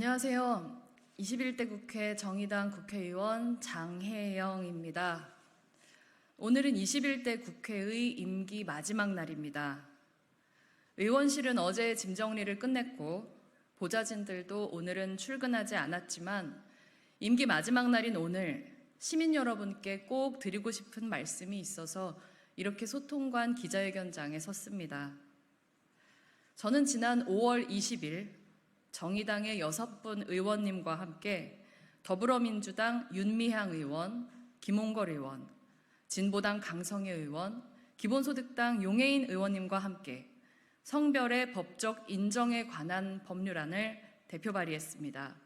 안녕하세요. 21대 국회 정의당 국회의원 장혜영입니다. 오늘은 21대 국회의 임기 마지막 날입니다. 의원실은 어제 짐 정리를 끝냈고 보좌진들도 오늘은 출근하지 않았지만 임기 마지막 날인 오늘 시민 여러분께 꼭 드리고 싶은 말씀이 있어서 이렇게 소통관 기자회견장에 섰습니다. 저는 지난 5월 20일 정의당의 6분 의원님과 함께 더불어민주당 윤미향 의원, 김홍걸 의원, 진보당 강성애 의원, 기본소득당 용해인 의원님과 함께 성별의 법적 인정에 관한 법률안을 대표 발의했습니다.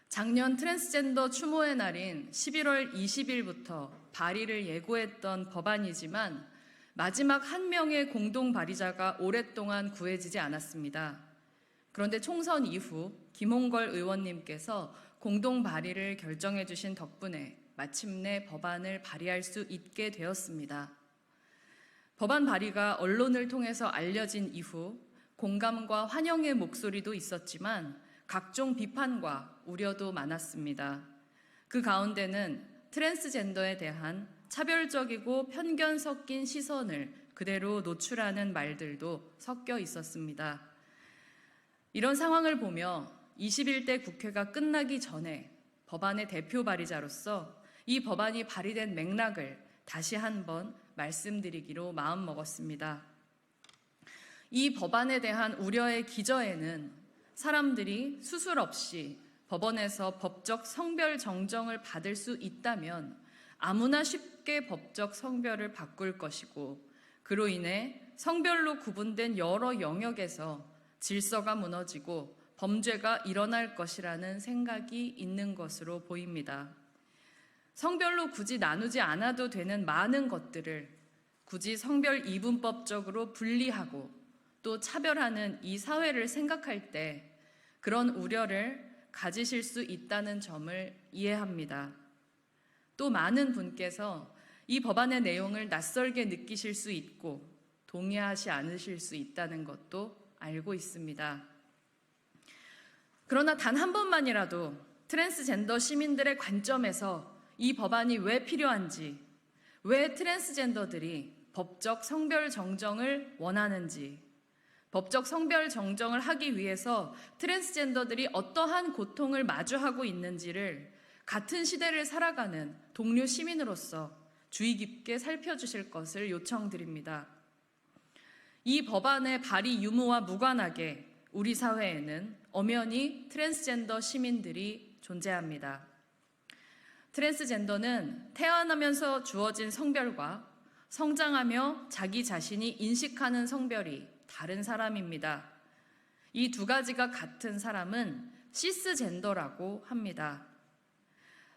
작년 트랜스젠더 추모의 날인 11월 20일부터 발의를 예고했던 법안이지만 마지막 한 명의 공동 발의자가 오랫동안 구해지지 않았습니다. 그런데 총선 이후 김홍걸 의원님께서 공동 발의를 결정해 주신 덕분에 마침내 법안을 발의할 수 있게 되었습니다. 법안 발의가 언론을 통해서 알려진 이후 공감과 환영의 목소리도 있었지만 각종 비판과 우려도 많았습니다. 그 가운데는 트랜스젠더에 대한 차별적이고 편견 섞인 시선을 그대로 노출하는 말들도 섞여 있었습니다. 이런 상황을 보며 21대 국회가 끝나기 전에 법안의 대표 발의자로서 이 법안이 발의된 맥락을 다시 한번 말씀드리기로 마음먹었습니다. 이 법안에 대한 우려의 기저에는 사람들이 수술 없이 법원에서 법적 성별 정정을 받을 수 있다면 아무나 쉽게 법적 성별을 바꿀 것이고 그로 인해 성별로 구분된 여러 영역에서 질서가 무너지고 범죄가 일어날 것이라는 생각이 있는 것으로 보입니다. 성별로 굳이 나누지 않아도 되는 많은 것들을 굳이 성별 이분법적으로 분리하고 또 차별하는 이 사회를 생각할 때 그런 우려를 가지실 수 있다는 점을 이해합니다. 또 많은 분께서 이 법안의 내용을 낯설게 느끼실 수 있고 동의하지 않으실 수 있다는 것도 알고 있습니다. 그러나 단 한 번만이라도 트랜스젠더 시민들의 관점에서 이 법안이 왜 필요한지, 왜 트랜스젠더들이 법적 성별 정정을 원하는지, 법적 성별 정정을 하기 위해서 트랜스젠더들이 어떠한 고통을 마주하고 있는지를 같은 시대를 살아가는 동료 시민으로서 주의 깊게 살펴주실 것을 요청드립니다. 이 법안의 발의 유무와 무관하게 우리 사회에는 엄연히 트랜스젠더 시민들이 존재합니다. 트랜스젠더는 태어나면서 주어진 성별과 성장하며 자기 자신이 인식하는 성별이 다른 사람입니다. 이 두 가지가 같은 사람은 시스젠더라고 합니다.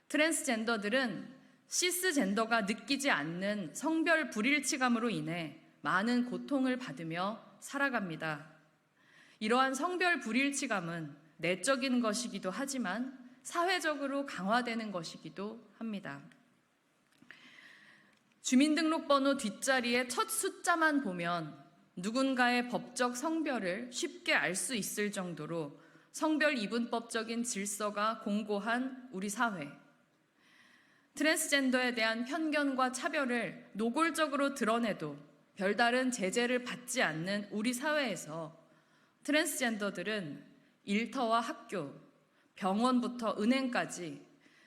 트랜스젠더들은 시스젠더가 느끼지 않는 성별 불일치감으로 인해 많은 고통을 받으며 살아갑니다. 이러한 성별 불일치감은 내적인 것이기도 하지만 사회적으로 강화되는 것이기도 합니다. 주민등록번호 뒷자리의 첫 숫자만 보면 누군가의 법적 성별을 쉽게 알 수 있을 정도로 성별 이분법적인 질서가 공고한 우리 사회. 트랜스젠더에 대한 편견과 차별을 노골적으로 드러내도 별다른 제재를 받지 않는 우리 사회에서 트랜스젠더들은 일터와 학교, 병원부터 은행까지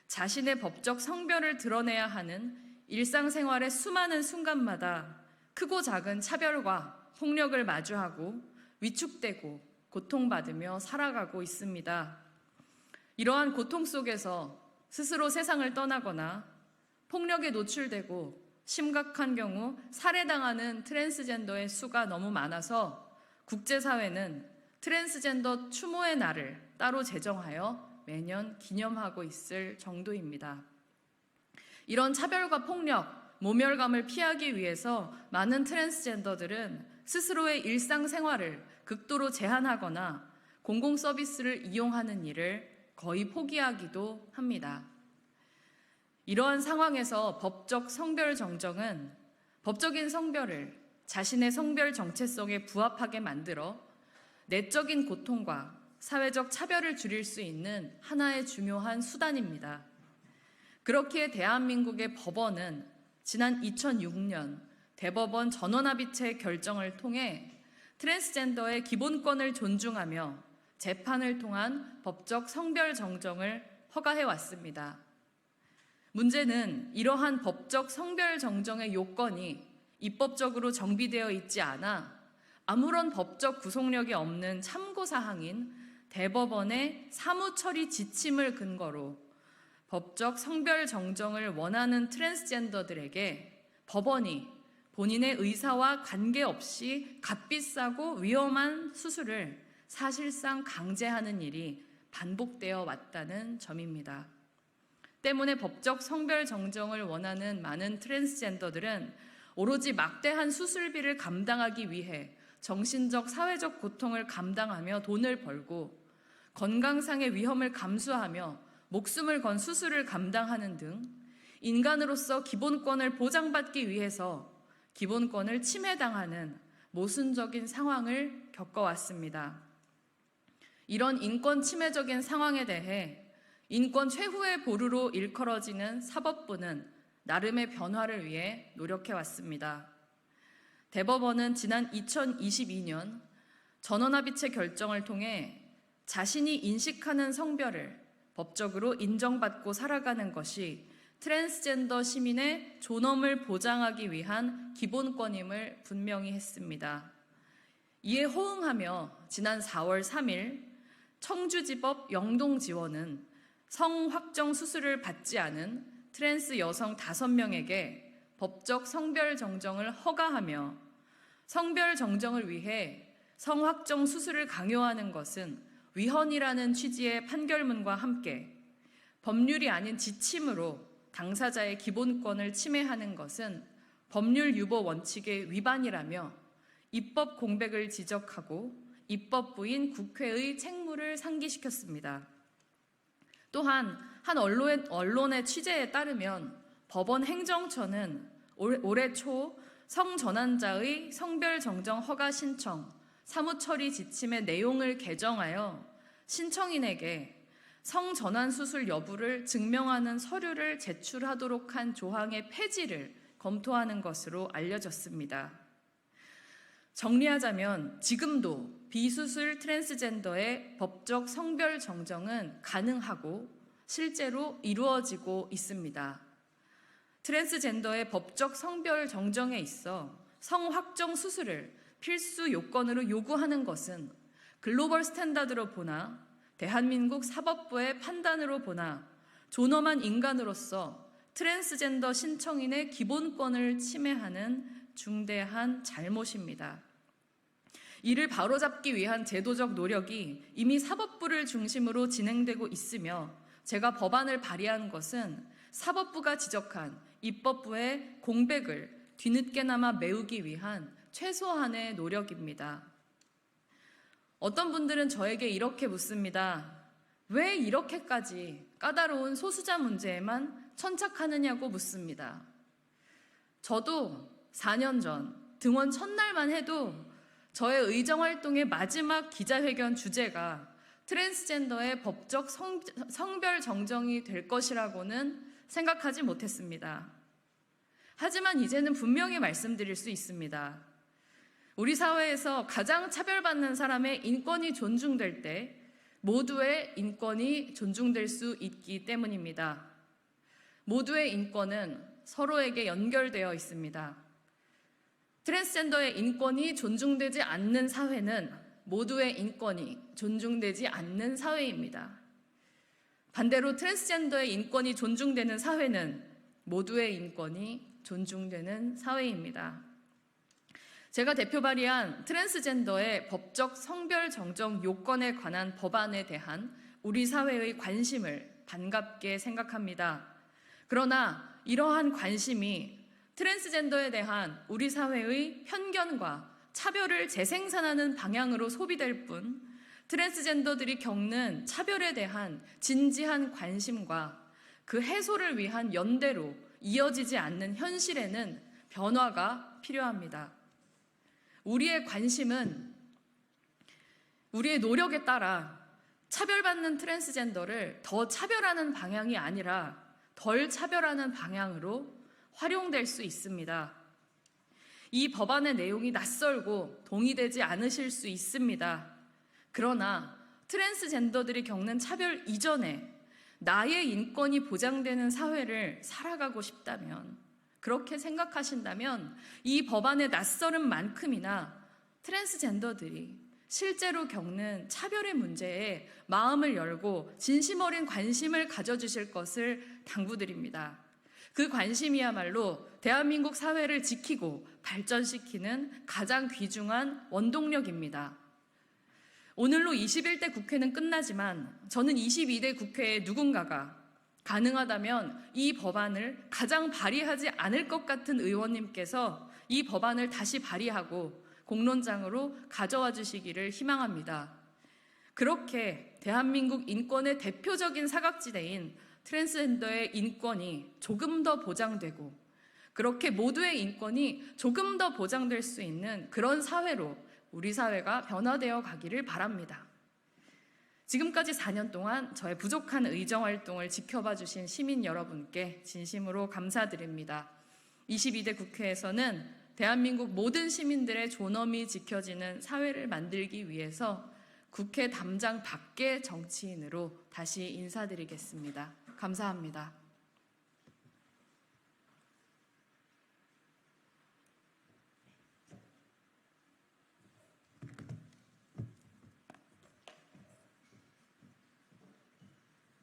자신의 법적 성별을 드러내야 하는 일상생활의 수많은 순간마다 크고 작은 차별과 폭력을 마주하고 위축되고 고통받으며 살아가고 있습니다. 이러한 고통 속에서 스스로 세상을 떠나거나 폭력에 노출되고 심각한 경우 살해당하는 트랜스젠더의 수가 너무 많아서 국제사회는 트랜스젠더 추모의 날을 따로 제정하여 매년 기념하고 있을 정도입니다. 이런 차별과 폭력, 모멸감을 피하기 위해서 많은 트랜스젠더들은 스스로의 일상생활을 극도로 제한하거나 공공서비스를 이용하는 일을 거의 포기하기도 합니다. 이러한 상황에서 법적 성별 정정은 법적인 성별을 자신의 성별 정체성에 부합하게 만들어 내적인 고통과 사회적 차별을 줄일 수 있는 하나의 중요한 수단입니다. 그렇기에 대한민국의 법원은 지난 2006년 대법원 전원합의체 결정을 통해 트랜스젠더의 기본권을 존중하며 재판을 통한 법적 성별 정정을 허가해 왔습니다. 문제는 이러한 법적 성별 정정의 요건이 입법적으로 정비되어 있지 않아 아무런 법적 구속력이 없는 참고사항인 대법원의 사무처리 지침을 근거로 법적 성별 정정을 원하는 트랜스젠더들에게 법원이 본인의 의사와 관계없이 값비싸고 위험한 수술을 사실상 강제하는 일이 반복되어 왔다는 점입니다. 때문에 법적 성별 정정을 원하는 많은 트랜스젠더들은 오로지 막대한 수술비를 감당하기 위해 정신적, 사회적 고통을 감당하며 돈을 벌고 건강상의 위험을 감수하며 목숨을 건 수술을 감당하는 등 인간으로서 기본권을 보장받기 위해서 기본권을 침해당하는 모순적인 상황을 겪어왔습니다. 이런 인권 침해적인 상황에 대해 인권 최후의 보루로 일컬어지는 사법부는 나름의 변화를 위해 노력해왔습니다. 대법원은 지난 2022년 전원합의체 결정을 통해 자신이 인식하는 성별을 법적으로 인정받고 살아가는 것이 트랜스젠더 시민의 존엄을 보장하기 위한 기본권임을 분명히 했습니다. 이에 호응하며 지난 4월 3일 청주지법 영동지원은 성확정 수술을 받지 않은 트랜스 여성 5명에게 법적 성별 정정을 허가하며 성별 정정을 위해 성확정 수술을 강요하는 것은 위헌이라는 취지의 판결문과 함께 법률이 아닌 지침으로 당사자의 기본권을 침해하는 것은 법률 유보 원칙의 위반이라며 입법 공백을 지적하고 입법부인 국회의 책무를 상기시켰습니다. 또한 한 언론의 취재에 따르면 법원 행정처는 올해 초 성전환자의 성별 정정 허가 신청, 사무처리 지침의 내용을 개정하여 신청인에게 성전환 수술 여부를 증명하는 서류를 제출하도록 한 조항의 폐지를 검토하는 것으로 알려졌습니다. 정리하자면 지금도 비수술 트랜스젠더의 법적 성별 정정은 가능하고 실제로 이루어지고 있습니다. 트랜스젠더의 법적 성별 정정에 있어 성확정 수술을 필수 요건으로 요구하는 것은 글로벌 스탠다드로 보나 대한민국 사법부의 판단으로 보나 존엄한 인간으로서 트랜스젠더 신청인의 기본권을 침해하는 중대한 잘못입니다. 이를 바로잡기 위한 제도적 노력이 이미 사법부를 중심으로 진행되고 있으며 제가 법안을 발의한 것은 사법부가 지적한 입법부의 공백을 뒤늦게나마 메우기 위한 최소한의 노력입니다. 어떤 분들은 저에게 이렇게 묻습니다. 왜 이렇게까지 까다로운 소수자 문제에만 천착하느냐고 묻습니다. 저도 4년 전 등원 첫날만 해도 저의 의정활동의 마지막 기자회견 주제가 트랜스젠더의 법적 성별 정정이 될 것이라고는 생각하지 못했습니다. 하지만 이제는 분명히 말씀드릴 수 있습니다. 우리 사회에서 가장 차별받는 사람의 인권이 존중될 때 모두의 인권이 존중될 수 있기 때문입니다. 모두의 인권은 서로에게 연결되어 있습니다. 트랜스젠더의 인권이 존중되지 않는 사회는 모두의 인권이 존중되지 않는 사회입니다. 반대로 트랜스젠더의 인권이 존중되는 사회는 모두의 인권이 존중되는 사회입니다. 제가 대표 발의한 트랜스젠더의 법적 성별 정정 요건에 관한 법안에 대한 우리 사회의 관심을 반갑게 생각합니다. 그러나 이러한 관심이 트랜스젠더에 대한 우리 사회의 편견과 차별을 재생산하는 방향으로 소비될 뿐 트랜스젠더들이 겪는 차별에 대한 진지한 관심과 그 해소를 위한 연대로 이어지지 않는 현실에는 변화가 필요합니다. 우리의 관심은 우리의 노력에 따라 차별받는 트랜스젠더를 더 차별하는 방향이 아니라 덜 차별하는 방향으로 활용될 수 있습니다. 이 법안의 내용이 낯설고 동의되지 않으실 수 있습니다. 그러나 트랜스젠더들이 겪는 차별 이전에 나의 인권이 보장되는 사회를 살아가고 싶다면, 그렇게 생각하신다면 이 법안의 낯설은 만큼이나 트랜스젠더들이 실제로 겪는 차별의 문제에 마음을 열고 진심 어린 관심을 가져주실 것을 당부드립니다. 그 관심이야말로 대한민국 사회를 지키고 발전시키는 가장 귀중한 원동력입니다. 오늘로 21대 국회는 끝나지만 저는 22대 국회의 누군가가 가능하다면 이 법안을 가장 발의하지 않을 것 같은 의원님께서 이 법안을 다시 발의하고 공론장으로 가져와 주시기를 희망합니다. 그렇게 대한민국 인권의 대표적인 사각지대인 트랜스젠더의 인권이 조금 더 보장되고, 그렇게 모두의 인권이 조금 더 보장될 수 있는 그런 사회로 우리 사회가 변화되어 가기를 바랍니다. 지금까지 4년 동안 저의 부족한 의정 활동을 지켜봐 주신 시민 여러분께 진심으로 감사드립니다. 22대 국회에서는 대한민국 모든 시민들의 존엄이 지켜지는 사회를 만들기 위해서 국회 담장 밖의 정치인으로 다시 인사드리겠습니다. 감사합니다.